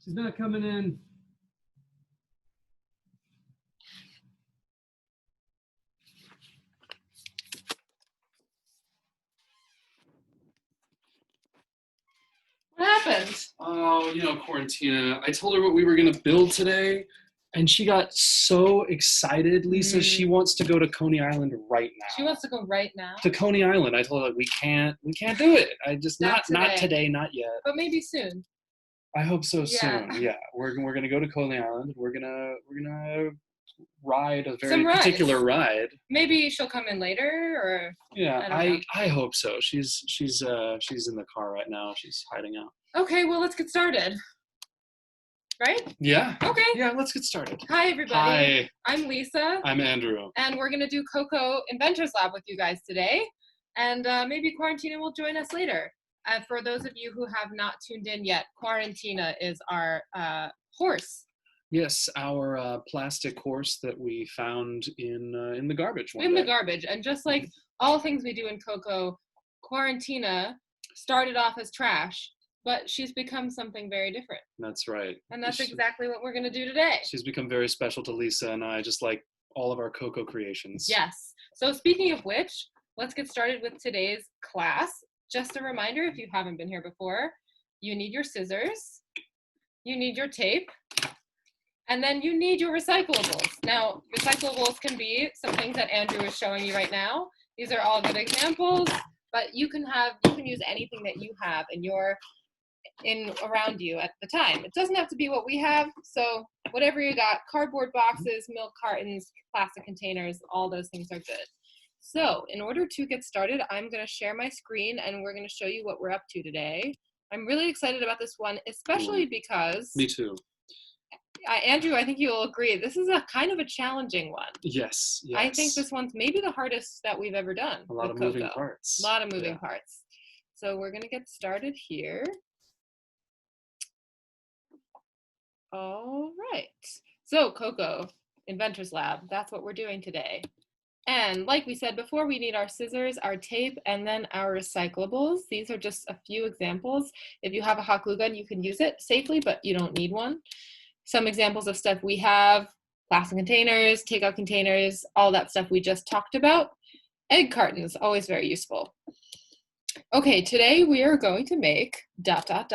She's not coming in. What happened? Oh, Quarantina. I told her what we were going to build today, and she got so excited, Lisa. She wants to go to Coney Island right now. She wants to go right now? To Coney Island. I told her, we can't do it. I just, not today, not yet. But maybe soon. I hope so soon. Yeah. We're going to go to Coney Island. We're going to ride a very particular ride. Maybe she'll come in later, or I hope so. She's in the car right now. She's hiding out. Okay, well, let's get started. Right? Yeah. Okay. Yeah, let's get started. Hi, everybody. Hi. I'm Lisa. I'm Andrew. And we're going to do Coco Inventors Lab with you guys today. And maybe Quarantina will join us later. For those of you who have not tuned in yet, Quarantina is our horse. Yes, our plastic horse that we found in the garbage one day. The garbage. And just like all things we do in Coco, Quarantina started off as trash, but she's become something very different. That's right. And that's exactly what we're going to do today. She's become very special to Lisa and I, just like all of our Coco creations. Yes. So speaking of which, let's get started with today's class. Just a reminder, if you haven't been here before, you need your scissors, you need your tape, and then you need your recyclables. Now, recyclables can be some things that Andrew is showing you right now. These are all good examples, but you can use anything that you have around you at the time. It doesn't have to be what we have, so whatever you got, cardboard boxes, milk cartons, plastic containers, all those things are good. So in order to get started, I'm going to share my screen and we're going to show you what we're up to today. I'm really excited about this one, especially because... Me too. Andrew, I think you'll agree, this is a kind of a challenging one. Yes. I think this one's maybe the hardest that we've ever done. A lot of moving parts. A lot of moving parts. So we're going to get started here. All right. So Coco, Inventors Lab, that's what we're doing today. And like we said before, we need our scissors, our tape, and then our recyclables. These are just a few examples. If you have a hot glue gun, you can use it safely, but you don't need one. Some examples of stuff we have: plastic containers, takeout containers, all that stuff we just talked about. Egg cartons, always very useful. Okay, today we are going to make ... the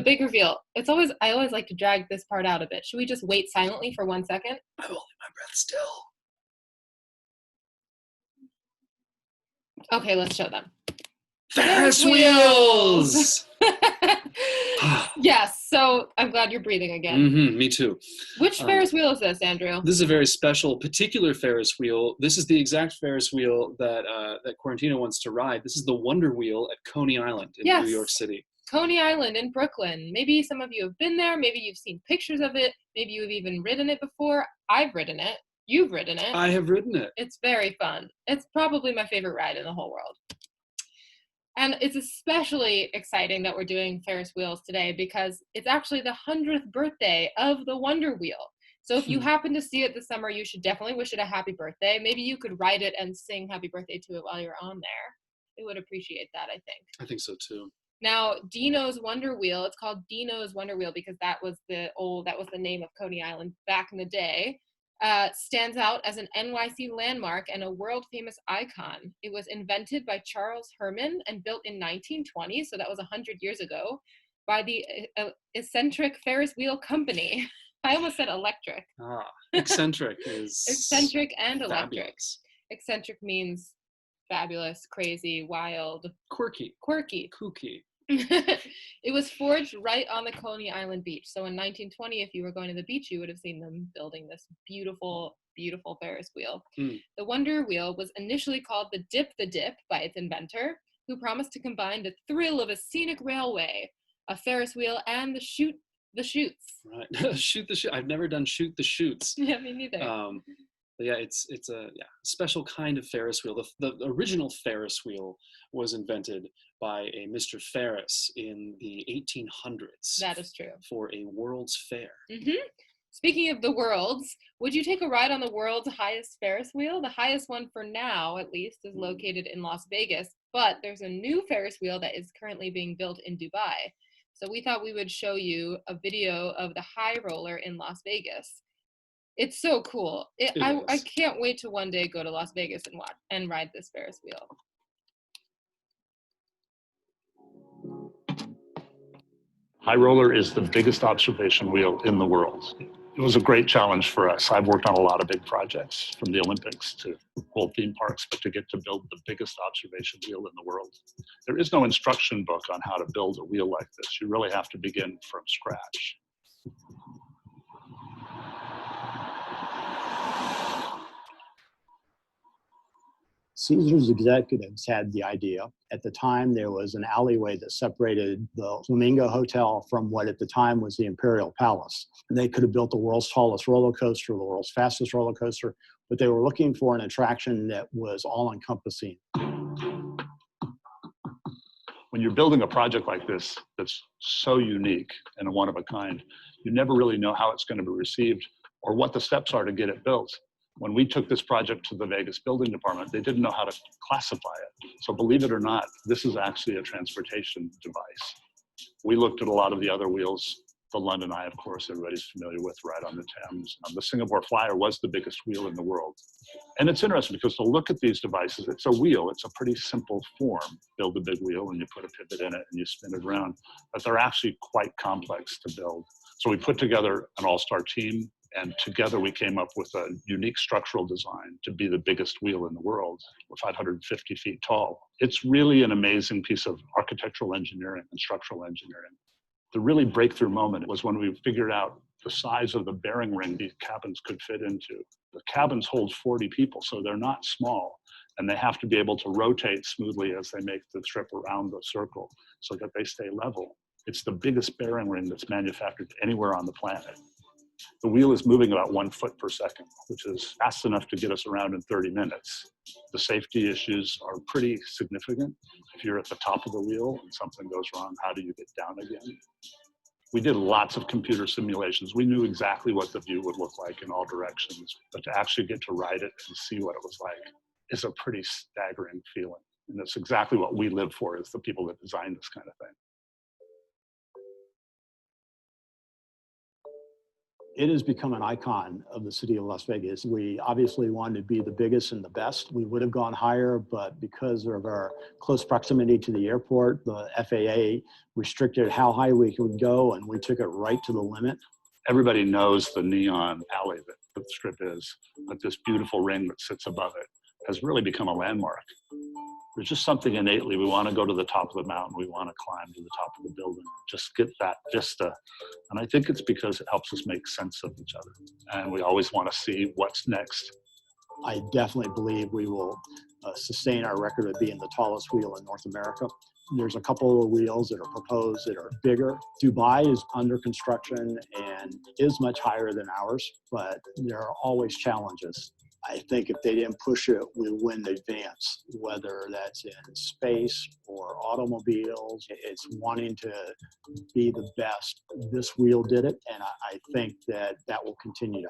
big reveal. I always like to drag this part out a bit. Should we just wait silently for 1 second? I'm holding my breath still. Okay, let's show them. Ferris wheels! Yes, so I'm glad you're breathing again. Me too. Which Ferris wheel is this, Andrew? This is a very special, particular Ferris wheel. This is the exact Ferris wheel that Quarantina wants to ride. This is the Wonder Wheel at Coney Island in New York City. Coney Island in Brooklyn. Maybe some of you have been there. Maybe you've seen pictures of it. Maybe you've even ridden it before. I've ridden it. You've ridden it. I have ridden it. It's very fun. It's probably my favorite ride in the whole world. And it's especially exciting that we're doing Ferris wheels today because it's actually the 100th birthday of the Wonder Wheel. So if you happen to see it this summer, you should definitely wish it a happy birthday. Maybe you could ride it and sing happy birthday to it while you're on there. It would appreciate that, I think. I think so too. Now, Dino's Wonder Wheel, it's called Dino's Wonder Wheel because that was the name of Coney Island back in the day. Stands out as an NYC landmark and a world-famous icon. It was invented by Charles Herman and built in 1920, so that was 100 years ago, by the eccentric Ferris Wheel Company. I almost said electric. Eccentric is eccentric and electric. Fabulous. Eccentric means fabulous, crazy, wild. Quirky. Kooky. It was forged right on the Coney Island beach. So in 1920, if you were going to the beach, you would have seen them building this beautiful, beautiful Ferris wheel. The Wonder Wheel was initially called the Dip by its inventor, who promised to combine the thrill of a scenic railway, a Ferris wheel, and the chutes. Right. Shoot the chute. I've never done shoot the chutes. Yeah, me neither. But yeah, it's a special kind of Ferris wheel. The original Ferris wheel was invented by a Mr. Ferris in the 1800s. That is true. For a World's Fair. Speaking of the worlds, would you take a ride on the world's highest Ferris wheel? The highest one for now, at least, is located in Las Vegas, but there's a new Ferris wheel that is currently being built in Dubai. So we thought we would show you a video of the high roller in Las Vegas. It's so cool. I is. can't wait to one day go to Las Vegas and watch and ride this Ferris wheel. High roller is the biggest observation wheel in the world. It was a great challenge for us. I've worked on a lot of big projects, from the Olympics to whole theme parks, but to get to build the biggest observation wheel in the world. There is no instruction book on how to build a wheel like this. You really have to begin from scratch. Caesar's executives had the idea. At the time, there was an alleyway that separated the Flamingo Hotel from what at the time was the Imperial Palace. And they could have built the world's tallest roller coaster, the world's fastest roller coaster, but they were looking for an attraction that was all-encompassing. When you're building a project like this that's so unique and a one-of-a-kind, you never really know how it's going to be received or what the steps are to get it built. When we took this project to the Vegas building department, they didn't know how to classify it. So believe it or not, this is actually a transportation device. We looked at a lot of the other wheels. The London Eye, of course, everybody's familiar with, right on the Thames. The Singapore Flyer was the biggest wheel in the world. And it's interesting because to look at these devices, it's a wheel. It's a pretty simple form. Build a big wheel and you put a pivot in it and you spin it around. But they're actually quite complex to build. So we put together an all-star team, and together we came up with a unique structural design to be the biggest wheel in the world, 550 feet tall. It's really an amazing piece of architectural engineering and structural engineering. The really breakthrough moment was when we figured out the size of the bearing ring these cabins could fit into. The cabins hold 40 people, so they're not small, and they have to be able to rotate smoothly as they make the trip around the circle so that they stay level. It's the biggest bearing ring that's manufactured anywhere on the planet. The wheel is moving about 1 foot per second, which is fast enough to get us around in 30 minutes. The safety issues are pretty significant. If you're at the top of the wheel and something goes wrong, how do you get down again? We did lots of computer simulations. We knew exactly what the view would look like in all directions, but to actually get to ride it and see what it was like is a pretty staggering feeling. And that's exactly what we live for, is the people that design this kind of thing. It has become an icon of the city of Las Vegas. We obviously wanted to be the biggest and the best. We would have gone higher, but because of our close proximity to the airport, the FAA restricted how high we could go, and we took it right to the limit. Everybody knows the neon alley that the strip is, but this beautiful ring that sits above it has really become a landmark. There's just something innately, we want to go to the top of the mountain, we want to climb to the top of the building, just get that vista. And I think it's because it helps us make sense of each other. And we always want to see what's next. I definitely believe we will sustain our record of being the tallest wheel in North America. There's a couple of wheels that are proposed that are bigger. Dubai is under construction and is much higher than ours, but there are always challenges. I think if they didn't push it, we win the advance, whether that's in space or automobiles. It's wanting to be the best. This wheel did it, and I think that that will continue to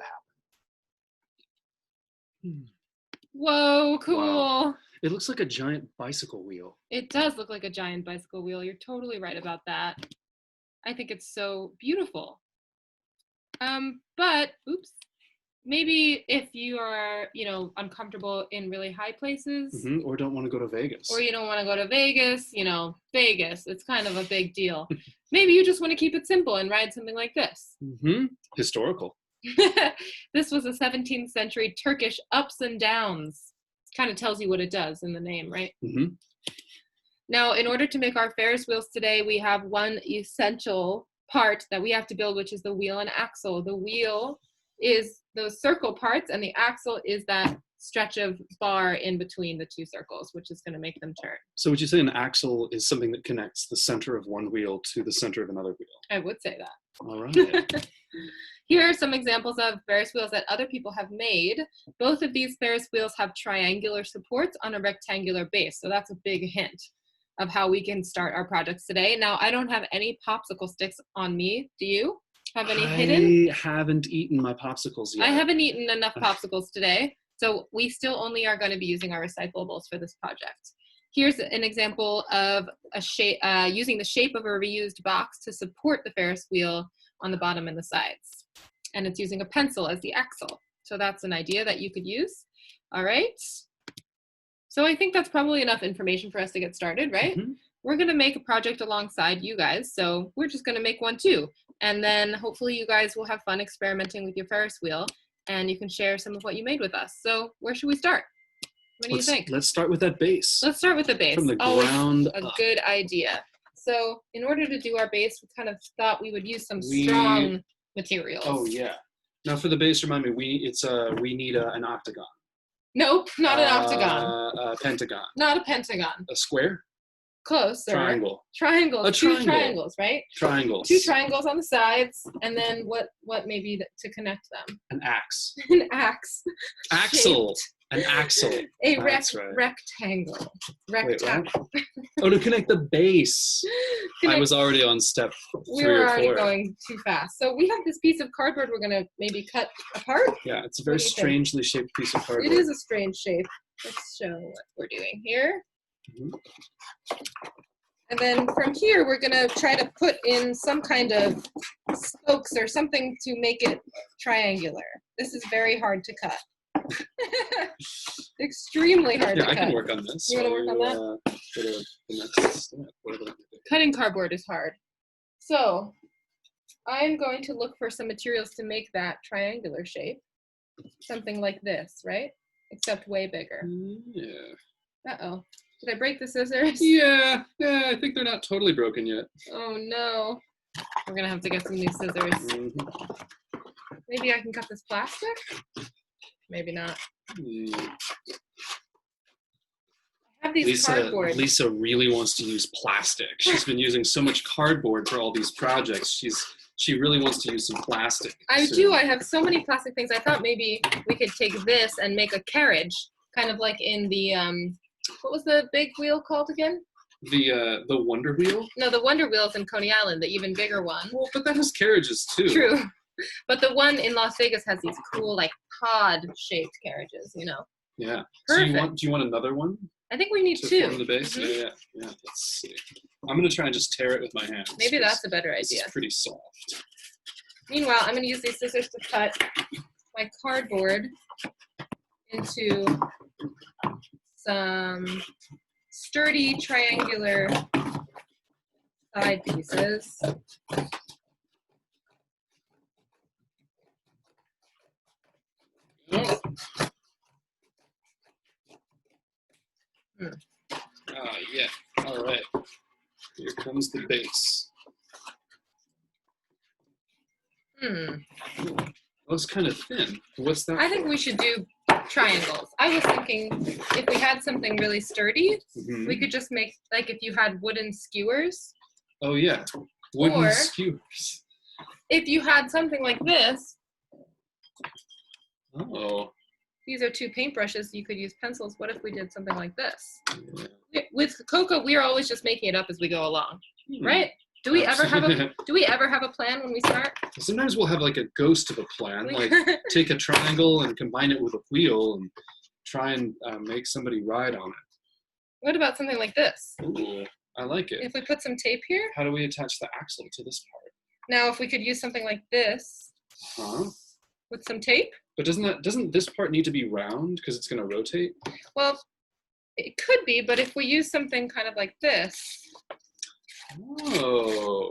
happen. Whoa, cool. Wow. It looks like a giant bicycle wheel. It does look like a giant bicycle wheel. You're totally right about that. I think it's so beautiful. But, oops. Maybe if you are, uncomfortable in really high places. Mm-hmm. Or don't want to go to Vegas. Or you don't want to go to Vegas, Vegas, it's kind of a big deal. Maybe you just want to keep it simple and ride something like this. Mm-hmm. Historical. This was a 17th century Turkish ups and downs. Kind of tells you what it does in the name, right? Mm-hmm. Now, in order to make our Ferris wheels today, we have one essential part that we have to build, which is the wheel and axle. The wheel is those circle parts, and the axle is that stretch of bar in between the two circles, which is going to make them turn. So would you say an axle is something that connects the center of one wheel to the center of another wheel? I would say that. All right. Here are some examples of Ferris wheels that other people have made. Both of these Ferris wheels have triangular supports on a rectangular base, so that's a big hint of how we can start our projects today. Now, I don't have any popsicle sticks on me. Do you? Have any hidden? I haven't eaten my popsicles yet. I haven't eaten enough popsicles today, so we still only are going to be using our recyclables for this project. here's an example of a shape, using the shape of a reused box to support the Ferris wheel on the bottom and the sides. And it's using a pencil as the axle. So that's an idea that you could use. All right. So I think that's probably enough information for us to get started, right? Mm-hmm. We're going to make a project alongside you guys. So we're just going to make one too. And then hopefully you guys will have fun experimenting with your Ferris wheel and you can share some of what you made with us. So where should we start? What do you think? Let's start with that base. Let's start with the base. From the Always ground a up. good idea. So in order to do our base, we kind of thought we would use some strong materials. Oh yeah. Now for the base, remind me, we need an octagon. Nope, not an octagon. A pentagon. Not a pentagon. A square. Close. Triangle. Triangles. A triangle. 2 triangles, right? Triangles. 2 triangles on the sides, and then what maybe to connect them? An axe. An axe. Axle. An axle. A That's right. rectangle. Wait, what? Oh, to connect the base. I was already on step 3 we were or 4. already going too fast. So we have this piece of cardboard we're going to maybe cut apart. Yeah, it's a very strangely shaped piece of cardboard. It is a strange shape. Let's show what we're doing here. Mm-hmm. And then from here, we're going to try to put in some kind of spokes or something to make it triangular. This is very hard to cut. Extremely hard to cut. Yeah, I can work on this. You want to work on that? Go to the next step. Whatever that may be. Cutting cardboard is hard. So I'm going to look for some materials to make that triangular shape. Something like this, right? Except way bigger. Yeah. Uh-oh. Did I break the scissors? Yeah, I think they're not totally broken yet. Oh no. We're gonna have to get some new scissors. Mm-hmm. Maybe I can cut this plastic? Maybe not. Yeah. I have these cardboard. Lisa really wants to use plastic. She's been using so much cardboard for all these projects. She really wants to use some plastic. I do. I have so many plastic things. I thought maybe we could take this and make a carriage, kind of like in the what was the big wheel called again? The Wonder Wheel? No, the Wonder Wheel's in Coney Island, the even bigger one. Well, but that has carriages too. True. But the one in Las Vegas has these cool, like, pod-shaped carriages, you know? Yeah. Perfect. So do you want another one? I think we need to 2. form the base? Mhm. Yeah. Let's see. I'm going to try and just tear it with my hands. Maybe that's a better This idea. is pretty soft. Meanwhile, I'm going to use these scissors to cut my cardboard into some sturdy triangular side pieces. Yeah. All right. Here comes the base. Well, it's kind of thin. What's that? I think we should do triangles. I was thinking if we had something really sturdy, we could just make, like if you had wooden skewers. Oh, yeah. Wooden Or- skewers. If you had something like this, Oh. these are 2 paintbrushes, you could use pencils. What if we did something like this? Yeah. With Coco, we are always just making it up as we go along, Hmm. right? Do we ever have a plan when we start? Sometimes we'll have like a ghost of a plan, like take a triangle and combine it with a wheel and try and make somebody ride on it. What about something like this? Ooh, I like it. If we put some tape here? How do we attach the axle to this part? Now, if we could use something like this Huh? with some tape? But doesn't this part need to be round because it's going to rotate? Well, it could be, but if we use something kind of like this, Oh.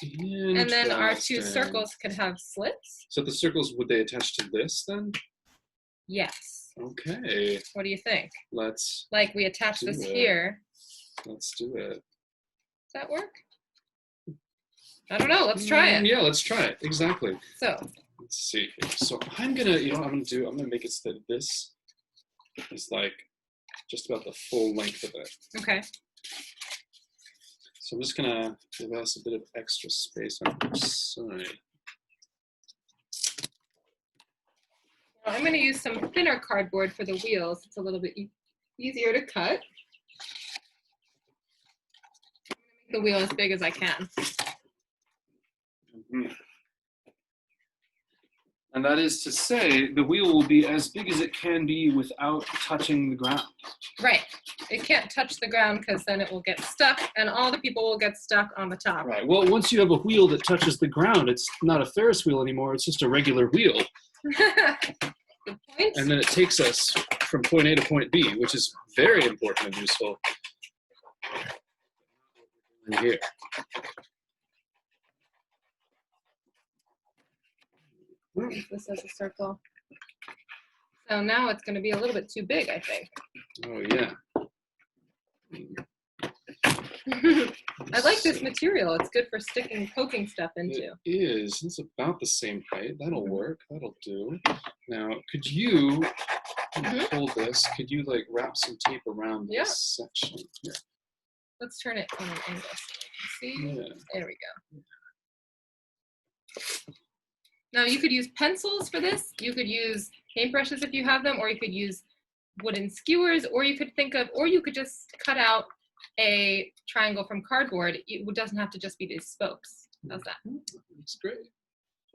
and then our 2 interesting. circles could have slits? So the circles, would they attach to this then? Yes. Okay. What do you think? Let's Like we attach Do this it. here. do it. Does that work? I don't know. Let's try it. Yeah, let's try it. Exactly. So, Let's see. So I'm gonna make it so that this is like just about the full length of it. okay. So I'm just gonna give us a bit of extra space on each side. Well, I'm going to use some thinner cardboard for the wheels. It's a little bit easier to cut. I'm going to make the wheel as big as I can. Mhm. And that is to say, the wheel will be as big as it can be without touching the ground. Right. It can't touch the ground because then it will get stuck and all the people will get stuck on the top. Right. Well, once you have a wheel that touches the ground, it's not a Ferris wheel anymore. It's just a regular wheel. Good point. And then it takes us from point A to point B, which is very important and useful. And here. Use this as a circle. So now it's going to be a little bit too big, I think. Oh, yeah. I like this material. It's good for sticking, poking stuff into. It is. It's about the same height. That'll work. That'll do. Now, could you hold this? Could you like wrap some tape around this section here? Let's turn it on an angle. See? Yeah. There we go. Now you could use pencils for this. You could use paintbrushes if you have them, or you could use wooden skewers, or you could think of, or you could just cut out a triangle from cardboard. It doesn't have to just be these spokes. How's that? That's great.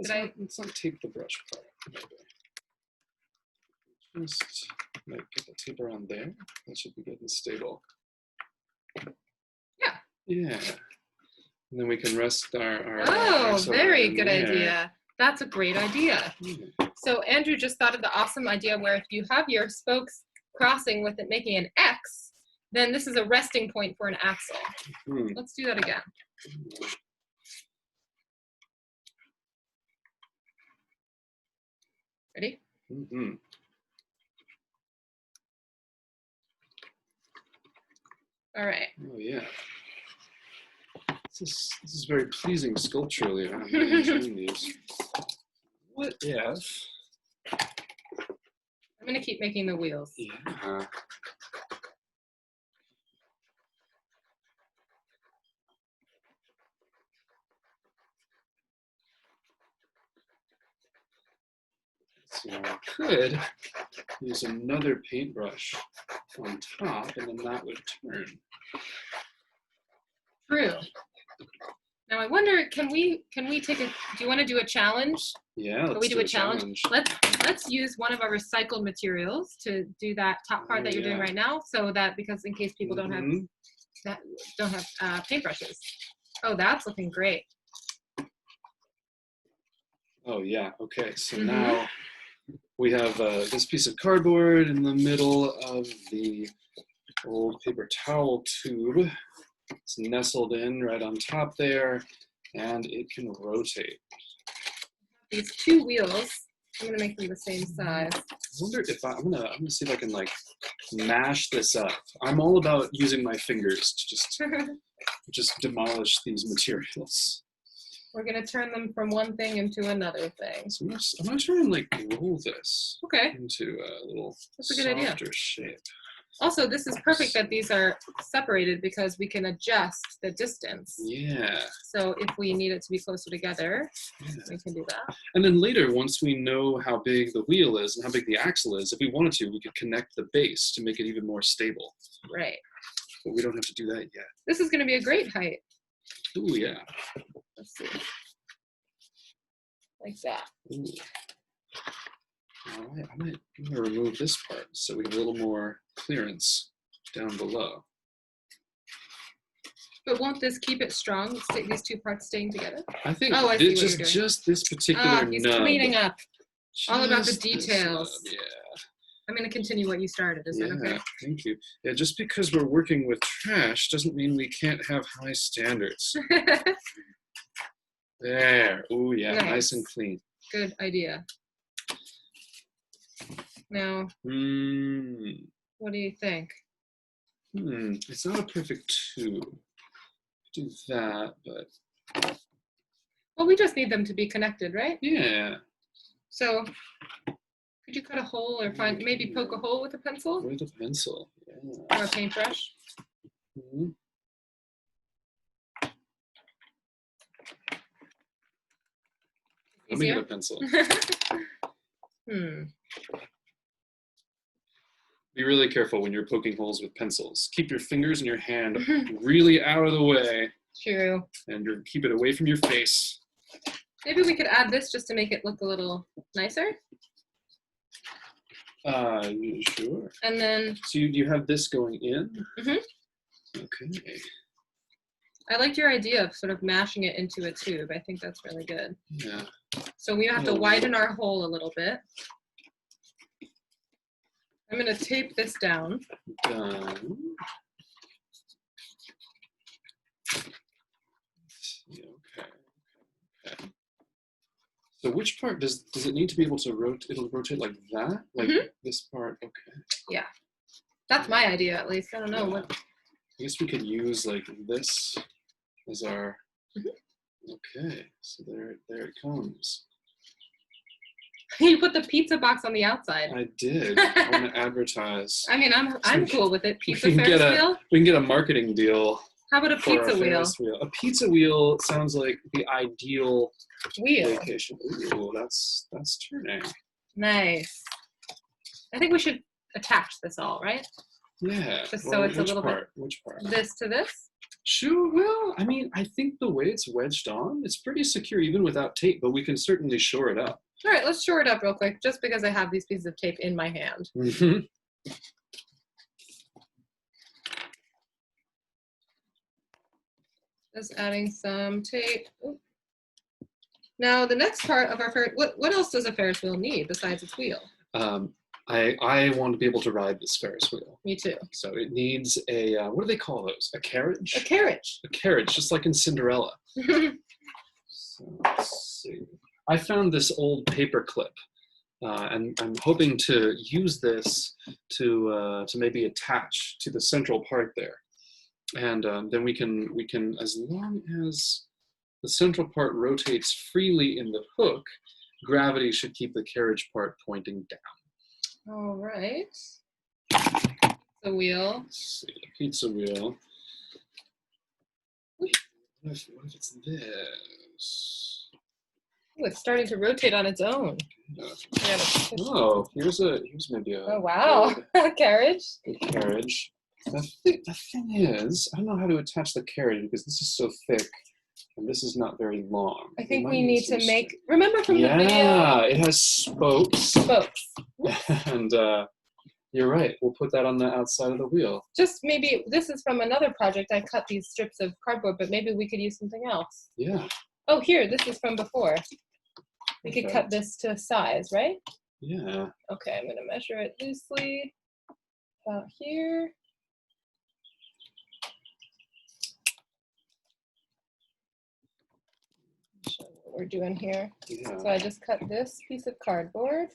Let's not take the brush part. Maybe. Just like get the tape around there. That should be good and stable. Yeah. Yeah. And then we can rest our Oh, very good there. idea. That's a great idea. Yeah. So Andrew just thought of the awesome idea where if you have your spokes crossing with it making an X, then this is a resting point for an axle. Let's do that again. Ready? Mm-hmm. All right. Oh yeah. This is very pleasing sculpturally. I'm really enjoying these. What if? I'm going to keep making the wheels. Yeah. So I could use another paintbrush on top, and then that would turn. True. Now I wonder, can we take a? Do you want to do a challenge? Yeah. Can we do a challenge? Let's use one of our recycled materials to do that top part that you're doing right now, so that because in case people don't have paintbrushes. Oh, that's looking great. Oh yeah. Okay. So now we have this piece of cardboard in the middle of the old paper towel tube. It's nestled in right on top there, and it can rotate. These two wheels, I'm gonna make them the same size. I wonder if I'm gonna see if I can like mash this up. I'm all about using my fingers to just demolish these materials. We're gonna turn them from one thing into another thing. So I'm gonna try and like roll this into a little softer shape. Also, this is perfect that these are separated because we can adjust the distance. Yeah. So if we need it to be closer together, we can do that. And then later, once we know how big the wheel is and how big the axle is, if we wanted to, we could connect the base to make it even more stable. Right. But we don't have to do that yet. This is going to be a great height. Ooh, yeah. Let's see. Like that. Ooh. All right, I'm going to remove this part so we have a little more clearance down below. But won't this keep it strong? These two parts staying together? I think I see what you're doing. just this particular he's nub. cleaning up. All about the Just this details. nub, yeah. I'm going to continue what you started. Is that okay? Thank you. Yeah, just because we're working with trash doesn't mean we can't have high standards. There. Ooh, yeah, nice and clean. Good idea. Now, what do you think? It's not a perfect tube. Do that, but... Well, we just need them to be connected, right? Yeah. So, could you cut a hole or maybe poke a hole with a pencil? With a pencil, yeah. Or a paintbrush? Let me get a pencil. Be really careful when you're poking holes with pencils. Keep your fingers and your hand really out of the way. True. And keep it away from your face. Maybe we could add this just to make it look a little nicer. Sure. And then So you have this going in? Mhm. Okay. I liked your idea of sort of mashing it into a tube. I think that's really good. Yeah. So we have to Oh. widen our hole a little bit. I'm going to tape this down. Done. Yeah, okay. Okay. So which part does it need to be able to rotate? It'll rotate like that? Like this part? Okay. Yeah. That's my idea, at least. I don't know Yeah. what. I guess we could use like this as our. Okay, so there it comes. You put the pizza box on the outside. I did. I want to advertise. I mean, I'm cool with it. Pizza we can Ferris get wheel? We can get a marketing deal. How about a for our pizza wheel? Ferris wheel. A pizza wheel sounds like the ideal Wheel. vacation. Ooh, that's turning. Nice. I think we should attach this all, right? Yeah. Just so it's a which little part? Which part? This to this. Sure. Well, I mean, I think the way it's wedged on, it's pretty secure even without tape, but we can certainly shore it up. All right, let's shore it up real quick, just because I have these pieces of tape in my hand. Mhm. Just adding some tape. Ooh. Now, the next part of our what else does a Ferris wheel need besides its wheel? I want to be able to ride this Ferris wheel. Me too. So it needs a, what do they call those? A carriage? A carriage. A carriage, just like in Cinderella. So let's see. I found this old paper clip, and I'm hoping to use this to maybe attach to the central part there, and then we can, as long as the central part rotates freely in the hook, gravity should keep the carriage part pointing down. All right. The wheel. Let's see, pizza wheel. What if it's this? Ooh, it's starting to rotate on its own. Oh, here's maybe a Oh wow, carriage. good carriage. The thing is, I don't know how to attach the carriage because this is so thick and this is not very long. I think might we need to some make. string. Remember from the video? Yeah, it has spokes. Spokes. And you're right. We'll put that on the outside of the wheel. Just maybe this is from another project. I cut these strips of cardboard, but maybe we could use something else. Yeah. Oh, here, this is from before. We could cut Perfect. this to size, right? Yeah. Okay, I'm gonna measure it loosely. About here. Show what we're doing here. Yeah. So I just cut this piece of cardboard.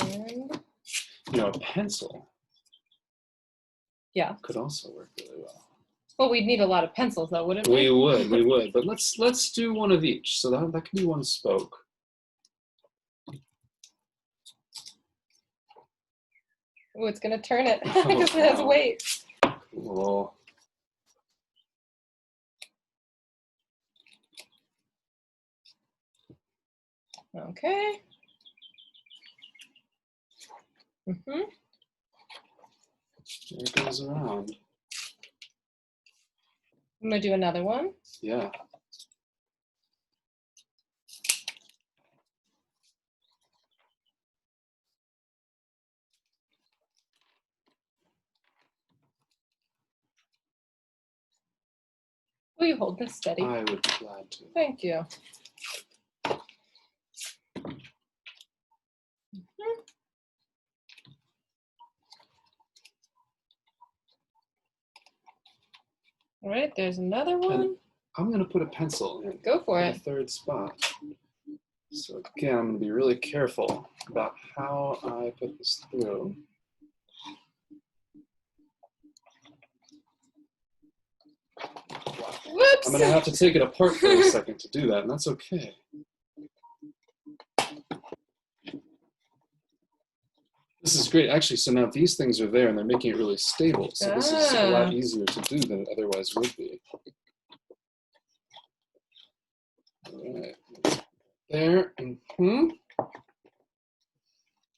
And A pencil. yeah. Could also work really well. Well, we'd need a lot of pencils though, wouldn't we? We would. But let's do one of each. So that can be one spoke. Oh, it's gonna turn it Oh, because it has wow. weight. Cool. Okay. There There it goes around. I'm gonna do another one. Yeah. Will you hold this steady? I would be glad to. Thank you. All right, there's another one. I'm going to put a pencil in. Go for the it. third spot. So again, I'm going to be really careful about how I put this through. Whoops! I'm going to have to take it apart for a second to do that, and that's okay. This is great. Actually, so now these things are there, and they're making it really stable. So this is a lot easier to do than it otherwise would be. All right. There.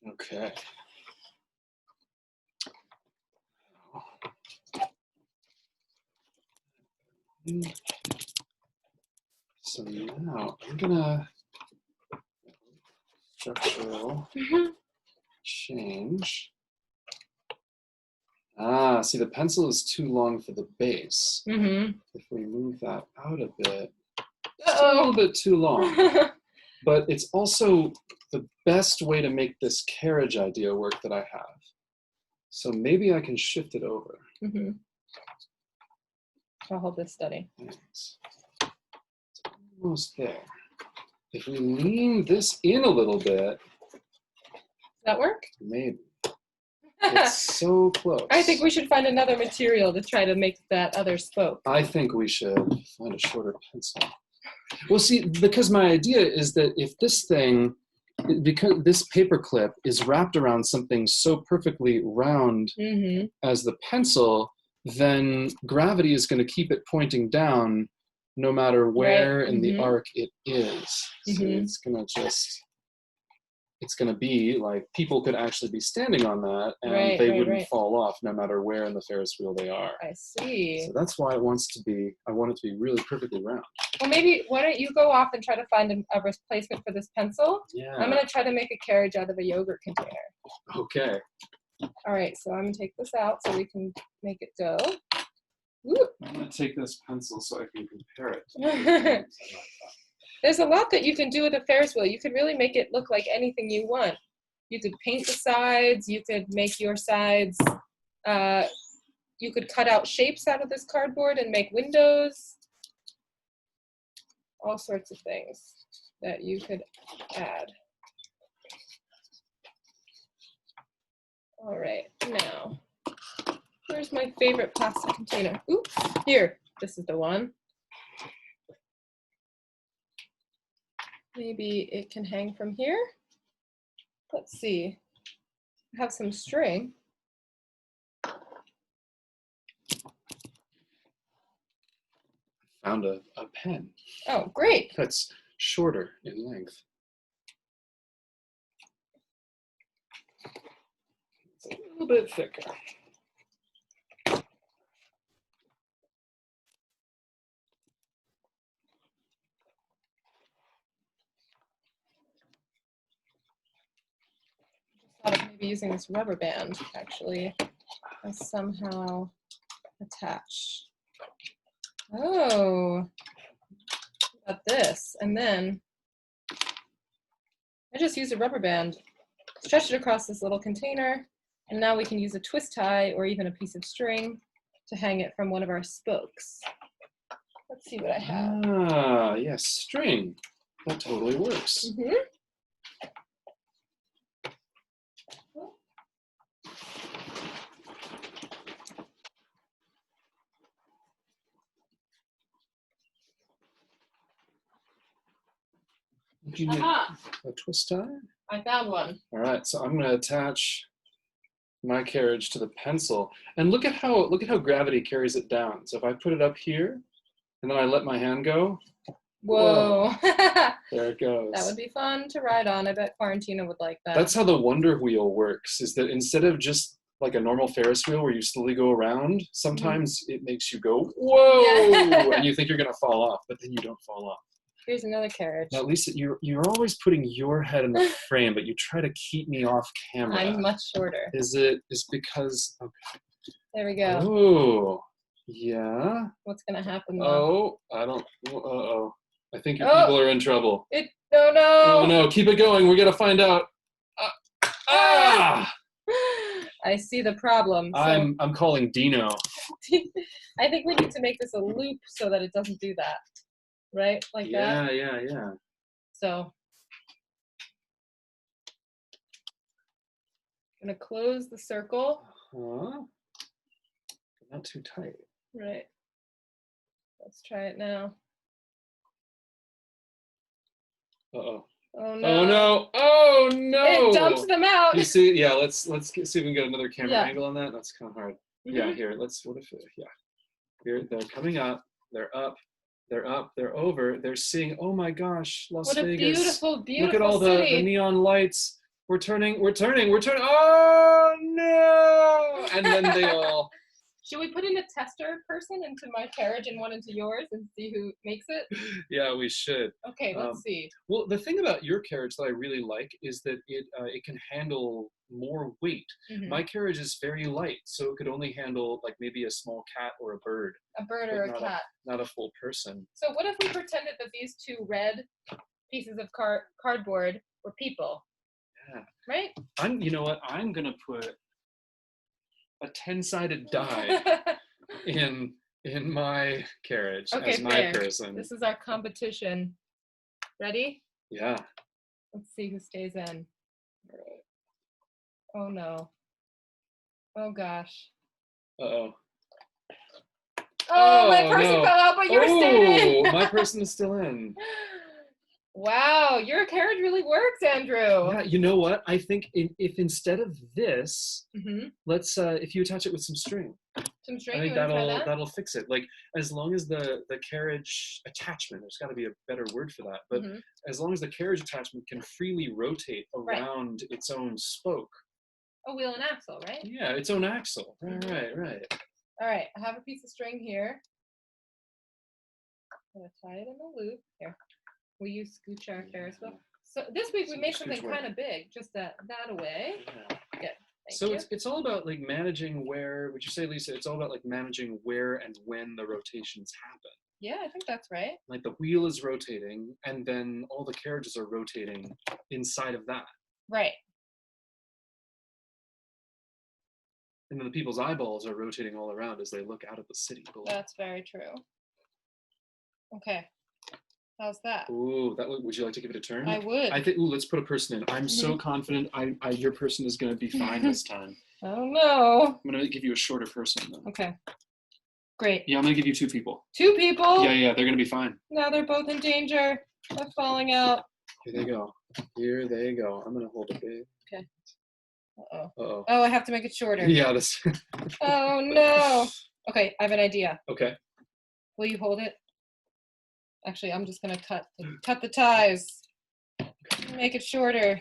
Okay. So now I'm gonna structural change. Ah, see, the pencil is too long for the base. If we move that out a bit, still a little bit too long. But it's also the best way to make this carriage idea work that I have. So maybe I can shift it over. I'll hold this steady. Thanks. It's almost there. If we lean this in a little bit, Does that work? maybe. It's so close. I think we should find another material to try to make that other spoke. I think we should find a shorter pencil. Well, see, because my idea is that if this thing, because this paper clip is wrapped around something so perfectly round as the pencil, then gravity is going to keep it pointing down no matter where in the arc it is. So it's going to just, it's going to be like people could actually be standing on that and they wouldn't fall off no matter where in the Ferris wheel they are. I see. So that's why it wants to be, I want it to be really perfectly round. Well, maybe, why don't you go off and try to find a replacement for this pencil? Yeah. I'm going to try to make a carriage out of a yogurt container. Okay. All right, so I'm going to take this out so we can make it go. Woo. I'm going to take this pencil so I can compare it. There's a lot that you can do with a Ferris wheel. You could really make it look like anything you want. You could paint the sides. You could make your sides. You could cut out shapes out of this cardboard and make windows. All sorts of things that you could add. All right, now, where's my favorite plastic container? Oops, here, this is the one. Maybe it can hang from here. Let's see. I have some string. Found a pen. Oh, great. That's shorter in length. It's a little bit thicker. Thought of maybe using this rubber band actually and somehow attach. Oh, about this, and then I just use a rubber band, stretch it across this little container, and now we can use a twist tie or even a piece of string to hang it from one of our spokes. Let's see what I have. Ah, yes, string. That totally works. Did you get Aha! a twist tie? I found one. All right, so I'm going to attach my carriage to the pencil, and look at how gravity carries it down. So if I put it up here, and then I let my hand go. Whoa! There it goes. That would be fun to ride on. I bet Quarantina would like that. That's how the Wonder Wheel works. Is that instead of just like a normal Ferris wheel where you slowly go around, sometimes it makes you go whoa, and you think you're going to fall off, but then you don't fall off. Here's another carriage. Now, Lisa, you're always putting your head in the frame, but you try to keep me off camera. I'm much shorter. Is because, okay. There we go. Oh, yeah. What's gonna happen though? Oh, I don't, uh-oh. I think your people are in trouble. No. Oh no, keep it going. We're gonna find out. I see the problem. So I'm calling Dino. I think we need to make this a loop so that it doesn't do that. Right? Like that? Yeah. So I'm gonna close the circle. Not too tight. Right. Let's try it now. Uh-oh. Oh no. Oh no. Oh no. It dumps them out. You see, yeah, let's see if we can get another camera Yeah. angle on that. That's kind of hard. Yeah, here, Here, they're coming up. They're up. They're up. They're over. They're seeing, oh my gosh, Las What a Vegas. beautiful, beautiful Look at all the city. neon lights. We're turning. Oh no. And then they all Should we put in a tester person into my carriage and one into yours and see who makes it? Yeah, we should. Okay, let's see. Well, the thing about your carriage that I really like is that it can handle more weight. Mhm. My carriage is very light, so it could only handle like maybe a small cat or a bird, A bird but or a not cat. not a full person. So what if we pretended that these two red pieces of cardboard were people, Yeah. right? You know what? I'm gonna put a 10-sided die in my carriage Okay, as my fair. person. This is our competition. Ready? Yeah. Let's see who stays in. Oh no. Oh gosh. Uh-oh. Oh, my Oh, person no. fell out, but yours stayed in. My person is still in. Wow, your carriage really works, Andrew. Yeah, you know what? I think if instead of this, Mm-hmm. let's if you attach it with some string, Some I string, think you want to try that? that'll fix it. Like as long as the carriage attachment, there's got to be a better word for that, but Mhm. as long as the carriage attachment can freely rotate Right. around its own spoke. A wheel and axle, right? Yeah, its own axle. Right. All right, I have a piece of string here. I'm gonna tie it in a loop. Here, will you scooch our Ferris wheel? So this week we So made scooch something away. kind of big, just that away. Yeah. Good, thank So you. it's all about like managing where. Would you say, Lisa? It's all about like managing where and when the rotations happen. Yeah, I think that's right. Like the wheel is rotating, and then all the carriages are rotating inside of that. Right. And then the people's eyeballs are rotating all around as they look out at the city below. That's very true. Okay, how's that? Ooh, would you like to give it a turn? I would. I think. Ooh, let's put a person in. I'm so confident. Your person is going to be fine this time. Oh no. I'm going to give you a shorter person though. Okay. Great. Yeah, I'm going to give you 2 people. 2 people. Yeah, they're going to be fine. Now they're both in danger of falling out. Here they go. Here they go. I'm going to hold it big. Okay. Uh-oh. Uh-oh. Oh, I have to make it shorter. Yeah, this. Oh no. Okay, I have an idea. Okay. Will you hold it? Actually, I'm just gonna cut the ties. Make it shorter.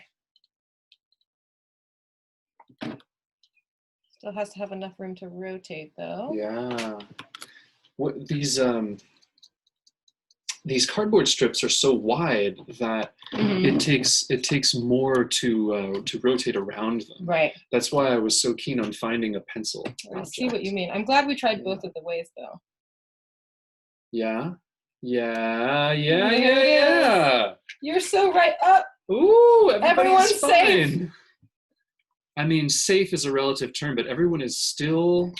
Still has to have enough room to rotate though. Yeah. What these cardboard strips are so wide that Mhm. it takes more to rotate around them. Right. That's why I was so keen on finding a pencil. I see what you mean. I'm glad we tried both of the ways though. Yeah. Yeah. You're so right. Up. Ooh, Everyone's everybody's safe. fine. I mean, safe is a relative term, but everyone is still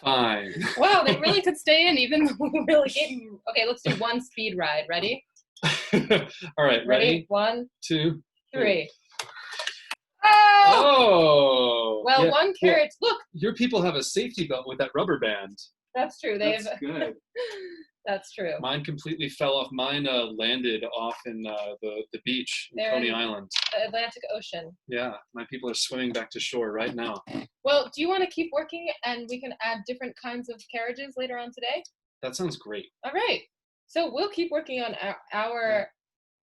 fine. Wow, they really could stay in even though we really gave them. Okay, let's do one speed ride. Ready? All right, ready? 1, 2, 3. Oh! Oh! Well, yeah, one carriage. Look, your people have a safety belt with that rubber band. that's true. They That's have. good. That's true. Mine completely fell off. Mine landed off in the beach in They're Coney in- Island. The Atlantic Ocean. Yeah, my people are swimming back to shore right now. Well, do you want to keep working and we can add different kinds of carriages later on today? That sounds great. All right. So we'll keep working on our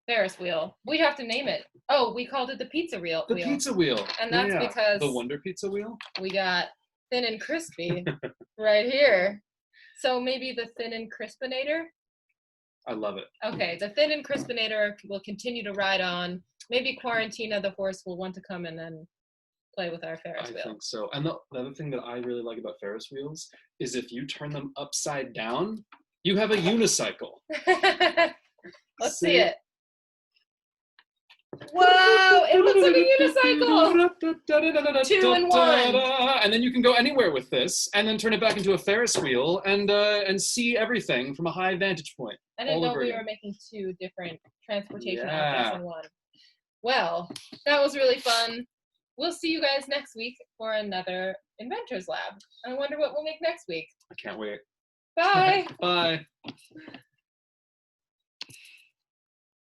Ferris wheel. We have to name it. Oh, we called it the pizza wheel. The pizza wheel. And that's because the Wonder Pizza wheel. we got thin and crispy right here. So maybe the thin and crispinator. I love it. Okay, the thin and crispinator will continue to ride on. Maybe Quarantina the horse will want to come and then play with our Ferris I wheel. think so. And the other thing that I really like about Ferris wheels is if you turn them upside down, you have a unicycle. Let's see it. Wow, it looks like a unicycle. 2 in 1. And then you can go anywhere with this, and then turn it back into a Ferris wheel, and see everything from a high vantage point. I didn't all know over we again. were making 2 different transportation Yeah. objects in one. Well, that was really fun. We'll see you guys next week for another Inventors Lab. I wonder what we'll make next week. I can't wait. Bye. Bye.